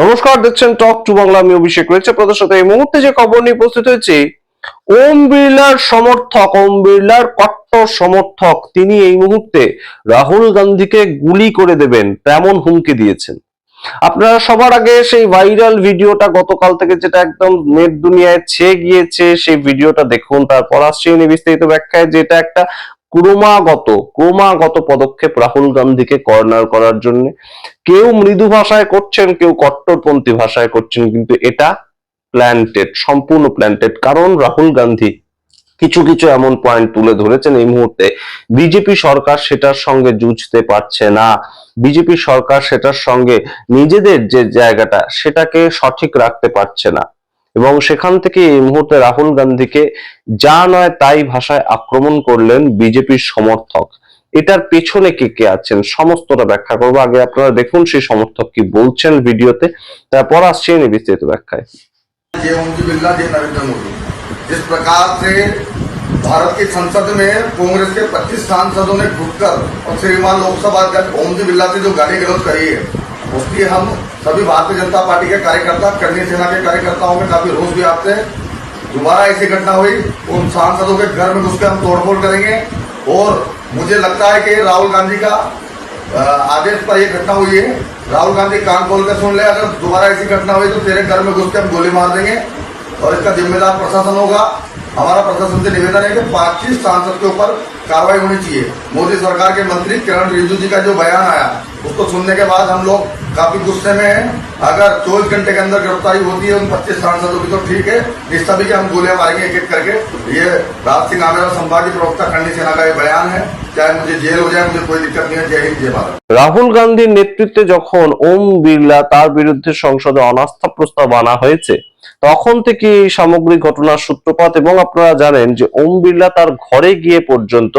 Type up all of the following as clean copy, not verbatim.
নমস্কার, দেখছেন talk to Bangla. আমি অভিষেক রয়েছে আপনাদের সাথে। এই মুহূর্তে যে খবর নিয়ে উপস্থিত হয়েছে, ওম বিড়লার সমর্থক, ওম বিড়লার কট্টর সমর্থক তিনি এই মুহূর্তে রাহুল গান্ধীকে গুলি করে দেবেন তেমন হুমকি দিয়েছেন। আপনারা সবার আগে সেই ভাইরাল ভিডিওটা গতকাল থেকে যেটা একদম নেট দুনিয়ায় ছেয়ে গিয়েছে সেই ভিডিওটা দেখুন, তারপর আসছে বিস্তারিত ব্যাখ্যায়, যেটা একটা ক্রমাগত পদক্ষেপ রাহুল গান্ধীকে কর্নার করার জন্য। কেউ মৃদু ভাষায় করছেন, কেউ কট্টরপন্থী ভাষায় করছেন, কিন্তু এটা প্ল্যান্টেড, সম্পূর্ণ প্ল্যান্টেড। কারণ রাহুল গান্ধী কিছু কিছু এমন পয়েন্ট তুলে ধরেছেন এই মুহূর্তে বিজেপি সরকার সেটার সঙ্গে যুঝতে পারছে না। বিজেপি সরকার সেটার সঙ্গে নিজেদের যে জায়গাটা সেটাকে সঠিক রাখতে পারছে না, এবং সেখান থেকে এই মুহূর্তে রাহুল গান্ধীকে যা নয় তাই ভাষায় আক্রমণ করলেন বিজেপির সমর্থক। এটার পেছনে কে কে আছেন সমস্তটা ব্যাখ্যা করবো। আগে আপনারা দেখুন সেই সমর্থক কি বলছেন ভিডিওতে, তারপর আসছে বিস্তারিত ব্যাখ্যায়। जिस प्रकार से भारत की संसद में कांग्रेस के 25 सांसदों ने घुटकर और श्रीमान लोकसभा अध्यक्ष ओम जी बिरला से जो गाली गलौज करी है, उसकी हम सभी भारतीय जनता पार्टी के कार्यकर्ता, कर्णी सेना के कार्यकर्ताओं में काफी रोष भी आते हैं। दोबारा ऐसी घटना हुई, उन सांसदों के घर में घुस के हम तोड़फोड़ करेंगे। और मुझे लगता है कि राहुल गांधी का आदेश पर यह घटना हुई है। राहुल गांधी कान खोल कर सुन ले, अगर दोबारा ऐसी घटना हुई तो तेरे घर में घुस के हम गोली मार देंगे और इसका जिम्मेदार प्रशासन होगा। हमारा प्रशासन से निवेदन है कि 25 सांसद के ऊपर कार्रवाई होनी चाहिए। मोदी सरकार के मंत्री किरण रिजिजू जी का जो बयान आया उसको सुनने के बाद हम लोग काफी गुस्से में हैं। अगर 24 घंटे के अंदर गिरफ्तारी होती है उन 25 सांसदों की तो ठीक है, इस सभी के हम गोलियां मारेंगे एक एक करके। ये राज सिंह आमेर संभाजी प्रवक्ता खंडी सेना का ये बयान है। चाहे मुझे जेल हो जाए, मुझे कोई दिक्कत नहीं है। जय हिंद, जय भारत। রাহুল গান্ধীর নেতৃত্বে যখন ওম বিড়লা তার বিরুদ্ধে সংসদে অনাস্থা প্রস্তাব আনা হয়েছে, তখন থেকে এই সামগ্রিক ঘটনার সূত্রপাত। এবং আপনারা জানেন যে ওম বিড়লা তার ঘরে গিয়ে পর্যন্ত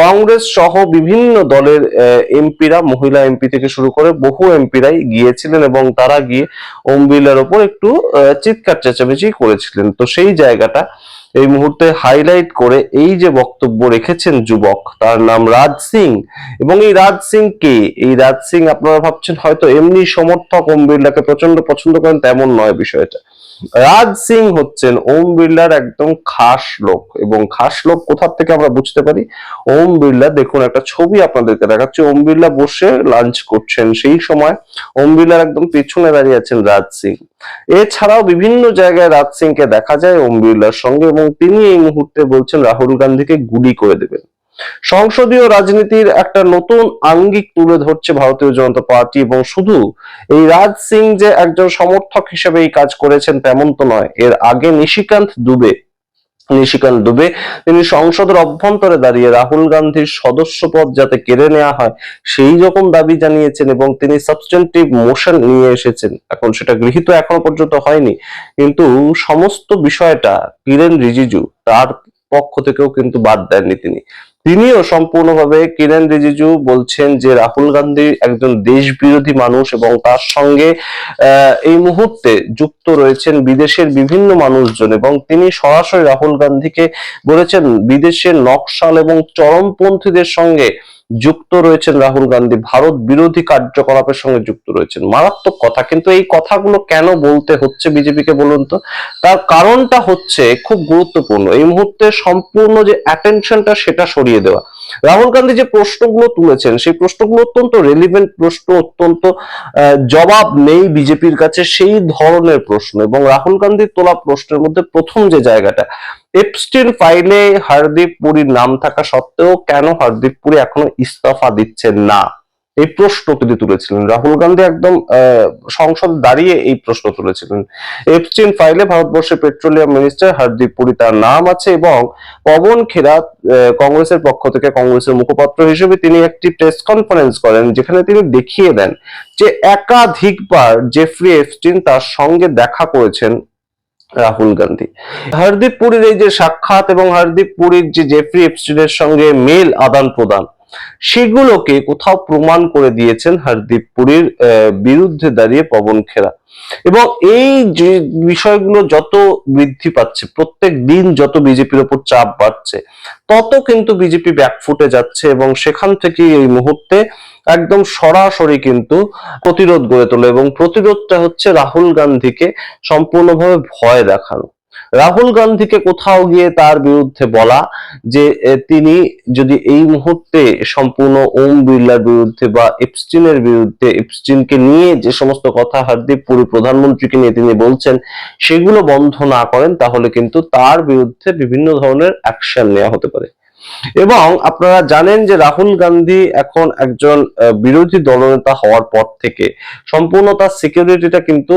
কংগ্রেস সহ বিভিন্ন দলের এমপিরা, মহিলা এমপি থেকে শুরু করে বহু এমপিরাই গিয়েছিলেন এবং তারা গিয়ে ওম বিড়লার ওপর একটু চিৎকার চেঁচামেচি করেছিলেন। তো সেই জায়গাটা এই মুহূর্তে হাইলাইট করে এই যে বক্তব্য রেখেছেন যুবক, তার নাম রাজ সিং। এবং এই রাজ সিং কে? এই রাজ সিং আপনারা ভাবছেন হয়তো এমনি সমর্থক, ওম বিড়লাকে প্রচন্ড পছন্দ করেন, তেমন নয় বিষয়টা। রাজ সিং হচ্ছেন ওম বিড়লার একদম খাস লোক। এবং খাস লোক কোথা থেকে আমরা বুঝতে পারি? ওম বিড়লা, দেখুন একটা ছবি আপনাদেরকে দেখাচ্ছি। ওম বিড়লা বসে লাঞ্চ করছেন, সেই সময় ওম বিড়লার একদম পেছনে দাঁড়িয়ে আছেন রাজ সিং। এছাড়াও বিভিন্ন জায়গায় রাজ সিংকে দেখা যায় ওম বিড়লার সঙ্গে, এবং তিনি এই মুহূর্তে বলছেন রাহুল গান্ধীকে গুলি করে দেবেন। সংসদীয় রাজনীতির একটা নতুন আঙ্গিক তুলে ধরছে ভারতীয় জনতা পার্টি। এবং শুধু এই রাজ সিং যে একজন সমর্থক হিসেবে এই কাজ করেছেন তেমন তো নয়। এর আগে নিশিকান্ত দুবে তিনি সংসদের অভ্যন্তরে দাঁড়িয়ে রাহুল গান্ধীর সদস্যপদ যাতে কেড়ে নেওয়া হয় সেই রকম দাবি জানিয়েছেন, এবং তিনি সাবস্টেন্টিভ মোশন নিয়ে এসেছেন। এখন সেটা গৃহীত এখনো পর্যন্ত হয়নি, কিন্তু সমস্ত বিষয়টা কিরেন রিজিজু তার পক্ষ থেকেও কিন্তু বাদ দেননি। তিনিও সম্পূর্ণভাবে, কিরেন রিজিজু বলছেন যে রাহুল গান্ধী একজন দেশ বিরোধী মানুষ, এবং তার সঙ্গে এই মুহূর্তে যুক্ত রয়েছেন বিদেশের বিভিন্ন মানুষজন। এবং তিনি সরাসরি রাহুল গান্ধীকে বলেছেন বিদেশের নকশাল এবং চরমপন্থীদের সঙ্গে যুক্ত রয়েছেন রাহুল গান্ধী, ভারত বিরোধী কার্যকলাপের সঙ্গে যুক্ত রয়েছেন। মারাত্মক কথা। কিন্তু এই কথাগুলো কেন বলতে হচ্ছে বিজেপিকে বলুন তো? তার কারণটা হচ্ছে খুব গুরুত্বপূর্ণ। এই মুহূর্তে সম্পূর্ণ যে অ্যাটেনশনটা সেটা সরিয়ে দেওয়া। রাহুল গান্ধী যে প্রশ্নগুলো তুলেছেন সেই প্রশ্নগুলো অত্যন্ত রেলিভেন্ট প্রশ্ন, অত্যন্ত জবাব নেই বিজেপির কাছে সেই ধরনের প্রশ্ন। এবং রাহুল গান্ধীর তোলা প্রশ্নের মধ্যে প্রথম যে জায়গাটা, এপস্টিন ফাইলে হরদীপ পুরীর নাম থাকা সত্ত্বেও কেন হরদীপ পুরী এখনো ইস্তফা দিচ্ছেন না, এই প্রশ্ন তিনি তুলেছিলেন। রাহুল গান্ধী একদম সংসদে দাঁড়িয়ে এই প্রশ্ন তুলেছিলেন। এপস্টিন ফাইলে ভারতবর্ষের পেট্রোলিয়াম মিনিস্টার হরদীপ পুরী তার নাম আছে, এবং পবন খেরা কংগ্রেসের পক্ষ থেকে, কংগ্রেসের মুখপাত্র হিসেবে তিনি একটি প্রেস কনফারেন্স করেন, যেখানে তিনি দেখিয়ে দেন যে একাধিকবার জেফ্রি এপস্টিন তার সঙ্গে দেখা করেছেন রাহুল গান্ধী। হরদীপ পুরীর এই যে সাক্ষাৎ এবং হরদীপ পুরীর যে জেফ্রি এপস্টিনের সঙ্গে মেল আদান প্রদান, সেগুলোকে কোথাও প্রমাণ করে দিয়েছেন হরদীপ পুরীর বিরুদ্ধে দাঁড়িয়ে পবন খেরা। এবং এই যে বিষয়গুলো যত বৃদ্ধি পাচ্ছে, প্রত্যেক দিন যত বিজেপির উপর চাপ বাড়ছে, তত কিন্তু বিজেপি ব্যাকফুটে যাচ্ছে। এবং সেখান থেকে এই মুহূর্তে একদম সরাসরি কিন্তু প্রতিরোধ গড়ে তোলে, এবং প্রতিরোধটা হচ্ছে রাহুল গান্ধীকে সম্পূর্ণভাবে ভয় দেখানো। রাহুল গান্ধীকে কোথাও গিয়ে তার বিরুদ্ধে বলা যে তিনি যদি এই মুহূর্তে সম্পূর্ণ ওম বিড়লার বিরুদ্ধে বা এপস্টিনের বিরুদ্ধে, এপস্টিনকে নিয়ে যে সমস্ত কথা হার্দিক পুরী প্রধানমন্ত্রীকে নিয়ে তিনি বলছেন সেগুলো বন্ধ না করেন, তাহলে কিন্তু তার বিরুদ্ধে বিভিন্ন ধরনের অ্যাকশন নেওয়া হতে পারে। এবং আপনারা জানেন যে রাহুল গান্ধী এখন একজন বিরোধী দলনেতা হওয়ার পর থেকে সম্পূর্ণ তার সিকিউরিটিটা কিন্তু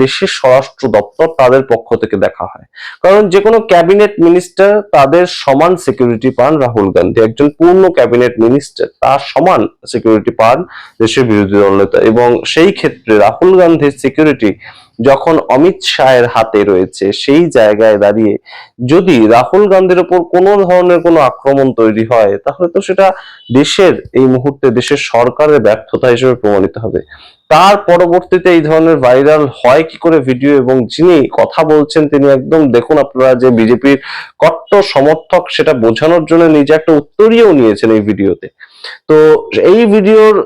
দেশের স্বরাষ্ট্র দপ্তর তাদের পক্ষ থেকে দেখা হয়। কারণ যে কোনো ক্যাবিনেট মিনিস্টার তাদের সমান সিকিউরিটি পান রাহুল গান্ধী, একজন পূর্ণ ক্যাবিনেট মিনিস্টার তার সমান সিকিউরিটি পান দেশের বিরোধী দলনেতা। এবং সেই ক্ষেত্রে রাহুল গান্ধীর সিকিউরিটি যখন অমিত শাহের হাতে রয়েছে, সেই জায়গায় দাঁড়িয়ে যদি রাহুল গান্ধীর উপর কোনো ধরনের কোনো আক্রমণ তৈরি হয়, তাহলে তো সেটা দেশের এই মুহূর্তে দেশের সরকারের ব্যর্থতা হিসেবে প্রমাণিত হবে। তার পরবর্তীতে এই ধরনের ভাইরাল হয় কি করে ভিডিও, এবং যিনি কথা বলছেন তিনি একদম দেখুন আপনারা যে বিজেপির কট্টর সমর্থক, সেটা বোঝানোর জন্য নিজে একটা উত্তরীয় নিয়েছেন এই ভিডিওতে। তো এই ভিডিওর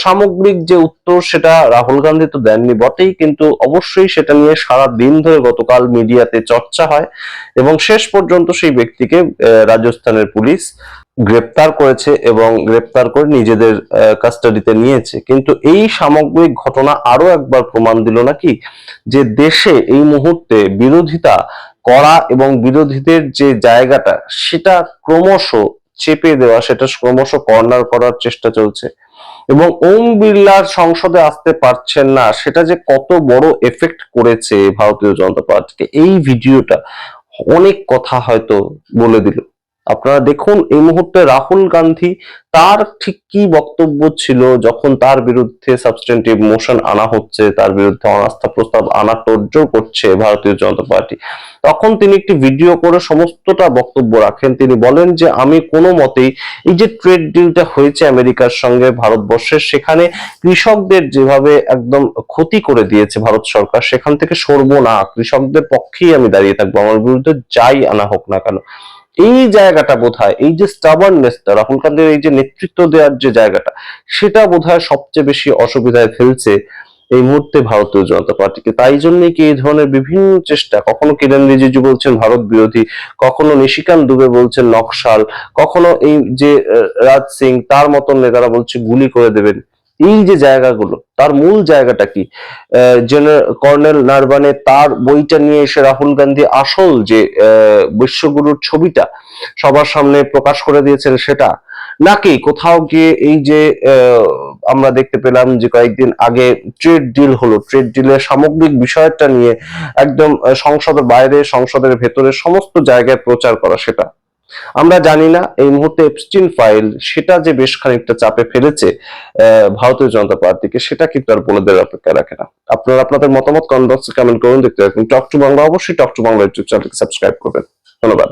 সামগ্রিক যে উত্তর সেটা রাহুল গান্ধী তো দেননি বটেই, কিন্তু অবশ্যই সেটা নিয়ে সারা দিন ধরে গতকাল মিডিয়াতে চর্চা হয়, এবং শেষ পর্যন্ত সেই ব্যক্তিকে রাজস্থানের পুলিশ গ্রেপ্তার করেছে এবং গ্রেপ্তার করে নিজেদের কাস্টাডিতে নিয়েছে। কিন্তু এই সামগ্রিক ঘটনা আরো একবার প্রমাণ দিল নাকি যে দেশে এই মুহূর্তে বিরোধিতা করা এবং বিরোধীদের যে জায়গাটা সেটা ক্রমশ চেপে দেওয়া, সেটা ক্রমশ কর্নার করার চেষ্টা চলছে। এবং ওম বিড়লার সংসদে আসতে পারছেন না, সেটা যে কত বড় এফেক্ট করেছে ভারতীয় জনতা পার্টিকে, এই ভিডিওটা অনেক কথা হয়তো বলে দিল। আপনারা দেখুন এই মুহূর্তে রাহুল গান্ধী তার ঠিক কি বক্তব্য ছিল যখন তার বিরুদ্ধে সাবস্টেন্টিভ মোশন আনা হচ্ছে, তার বিরুদ্ধে অনাস্থা প্রস্তাব আনা তোড়জোড় করছে ভারতীয় জনতা পার্টি। তখন তিনি একটি ভিডিও করে সমস্তটা বক্তব্য রাখেন। তিনি বলেন যে আমি কোনো মতেই এই যে ট্রেড ডিলটা হয়েছে আমেরিকার সঙ্গে ভারতবর্ষের, সেখানে কৃষকদের যেভাবে একদম ক্ষতি করে দিয়েছে ভারত সরকার, সেখান থেকে সরবো না, কৃষকদের পক্ষেই আমি দাঁড়িয়ে থাকবো, আমার বিরুদ্ধে যাই আনা হোক না কেন। এই জায়গাটা বোধহয়, এই যে স্টাবার্ননেসটা, রাহুল গান্ধীর এই যে নেতৃত্ব দেওয়ার যে জায়গাটা, সেটা বোধহয় সবচেয়ে বেশি অসুবিধায় ফেলছে এই মুহূর্তে ভারতীয় জনতা পার্টিকে। তাই জন্যই কি এই ধরনের বিভিন্ন চেষ্টা, কখনো কিরেন রিজিজু বলছেন ভারত বিরোধী, কখনো নিশিকান্ত দুবে বলছেন নকশাল, কখনো এই যে রাজ সিং তার মতন নেতারা বলছে গুলি করে দেবেন। এই যে জায়গাগুলো, তার মূল জায়গাটা কি? জেনারেল কর্নেল নারবানে তার বইটা নিয়ে এসে রাহুল গান্ধী আসল যে বিশ্বগুরুর ছবিটা সবার সামনে প্রকাশ করে দিয়েছেন, সেটা নাকি কোথাও গিয়ে এই যে আমরা দেখতে পেলাম যে কয়েকদিন আগে ট্রেড ডিল হলো, ট্রেড ডিলের সামগ্রিক বিষয়টা নিয়ে একদম সংসদের বাইরে সংসদের ভেতরে সমস্ত জায়গায় প্রচার করা, সেটা আমরা জানি না। এই মুহূর্তে এপস্টিন ফাইল সেটা যে বেশ খানিকটা চাপে ফেলেছে ভারতীয় জনতা পার্টিকে, সেটা কিন্তু আর বলে দেওয়ার অপেক্ষা রাখে না। আপনারা আপনাদের মতামত কমেন্ট বক্সে কমেন্ট করুন। দেখতে থাকুন টক টু বাংলা, অবশ্যই টক টু বাংলা ইউটিউব চ্যানেলকে সাবস্ক্রাইব করবেন। ধন্যবাদ।